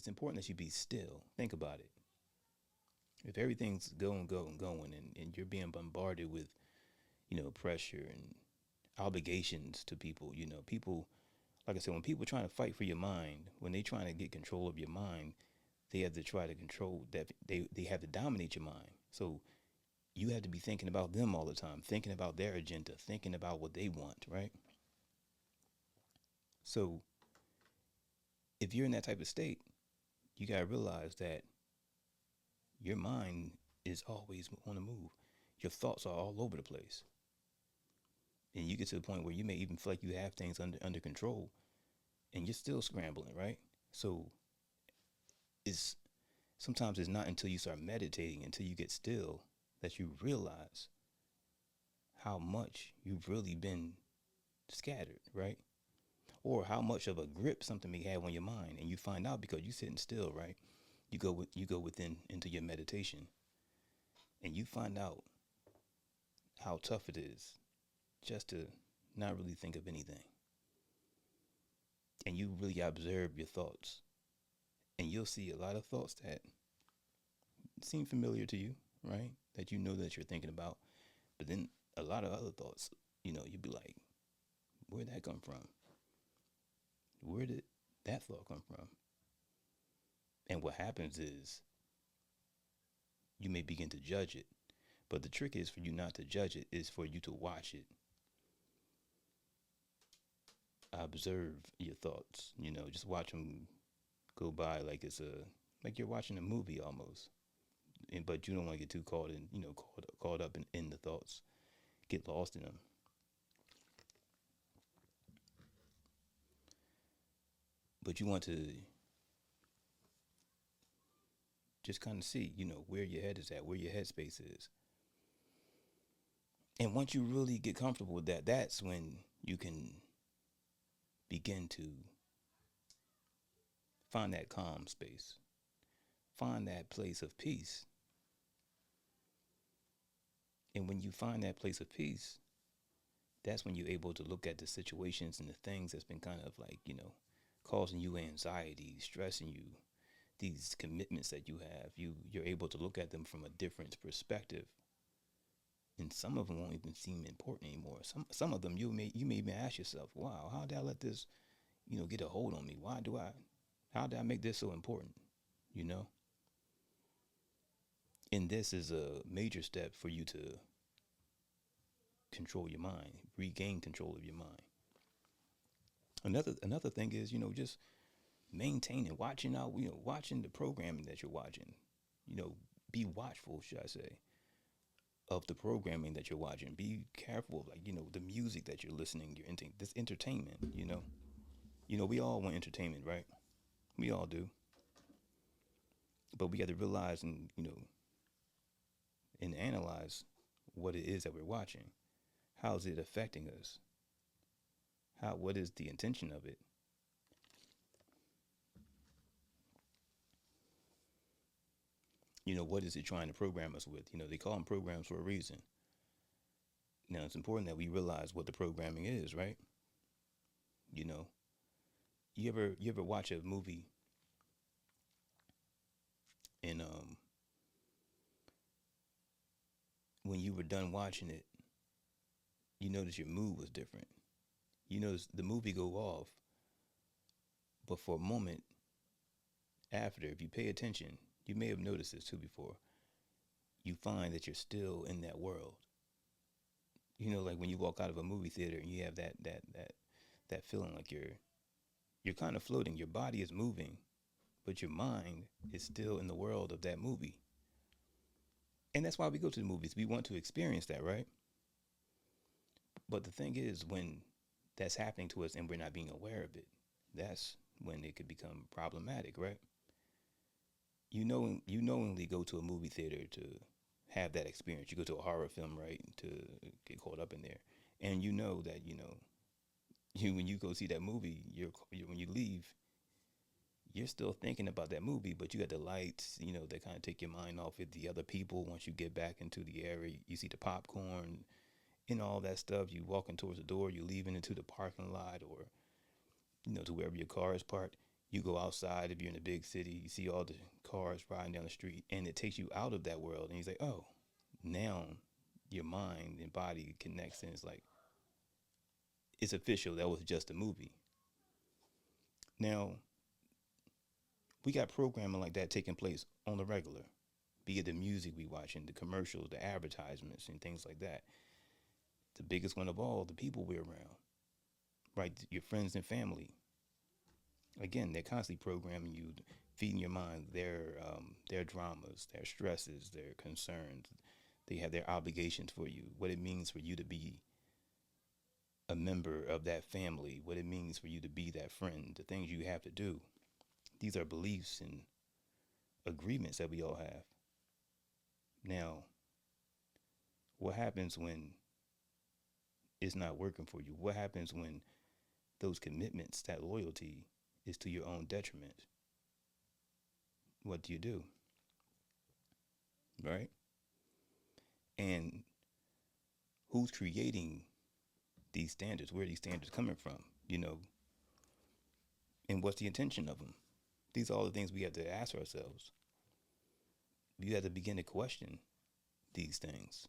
it's important that you be still. Think about it. If everything's going, and you're being bombarded with, pressure and obligations to people, people, like I said, when people are trying to fight for your mind, when they trying to get control of your mind, they have to try to control that. They have to dominate your mind. So you have to be thinking about them all the time, thinking about their agenda, thinking about what they want, right? So if you're in that type of state, you got to realize that your mind is always on the move. Your thoughts are all over the place. And you get to the point where you may even feel like you have things under control and you're still scrambling, right? So it's sometimes it's not until you start meditating, until you get still, that you realize how much you've really been scattered, right? Or how much of a grip something may have on your mind, and you find out because you're sitting still, right? You go within into your meditation, and you find out how tough it is just to not really think of anything, and you really observe your thoughts, and you'll see a lot of thoughts that seem familiar to you, right? That you know that you're thinking about, but then a lot of other thoughts, you'd be like, where'd that come from? Where did that thought come from? And what happens is you may begin to judge it. But the trick is for you not to judge it, is for you to watch it. Observe your thoughts, just watch them go by like like you're watching a movie almost. But you don't want to get too caught in, caught up in the thoughts, get lost in them. But you want to just kind of see, where your head is at, where your headspace is. And once you really get comfortable with that, that's when you can begin to find that calm space, find that place of peace. And when you find that place of peace, that's when you're able to look at the situations and the things that's been kind of like, causing you anxiety, stressing you, these commitments that you have. You're able to look at them from a different perspective. And some of them won't even seem important anymore. Some of them you may even ask yourself, wow, how did I let this, get a hold on me? How did I make this so important? You know? And this is a major step for you to control your mind, regain control of your mind. Another thing is, just maintaining, watching out, watching the programming that you're watching. Be watchful, should I say, of the programming that you're watching. Be careful of, like, the music that you're listening, this entertainment, we all want entertainment, right? We all do. But we got to realize and analyze what it is that we're watching. How is it affecting us? What is the intention of it? What is it trying to program us with? They call them programs for a reason. Now, it's important that we realize what the programming is, right? You know, you ever watch a movie and when you were done watching it, you notice your mood was different. You notice the movie go off, but for a moment after, if you pay attention, you may have noticed this too before. You find that you're still in that world. Like when you walk out of a movie theater and you have that feeling like you're kind of floating. Your body is moving, but your mind is still in the world of that movie. And that's why we go to the movies. We want to experience that, right? But the thing is, when that's happening to us and we're not being aware of it, that's when it could become problematic, right? You knowingly go to a movie theater to have that experience. You go to a horror film, right, to get caught up in there, and you know that you when you go see that movie, when you leave, you're still thinking about that movie, but you got the lights, that kind of take your mind off it. The other people, once you get back into the area, you see the popcorn and all that stuff. You walking towards the door, you leaving into the parking lot or, to wherever your car is parked. You go outside if you're in a big city, you see all the cars riding down the street, and it takes you out of that world. And you say, oh, now your mind and body connects, and it's like, it's official. That was just a movie. Now, we got programming like that taking place on the regular, be it the music we watching, the commercials, the advertisements, and things like that. The biggest one of all, the people we're around, right? Your friends and family. Again, they're constantly programming you, feeding your mind their dramas, their stresses, their concerns. They have their obligations for you, what it means for you to be a member of that family, what it means for you to be that friend, the things you have to do. These are beliefs and agreements that we all have. Now, what happens when it's not working for you? What happens when those commitments, that loyalty, is to your own detriment? What do? Right? And who's creating these standards? Where are these standards coming from? And what's the intention of them? These are all the things we have to ask ourselves. You have to begin to question these things.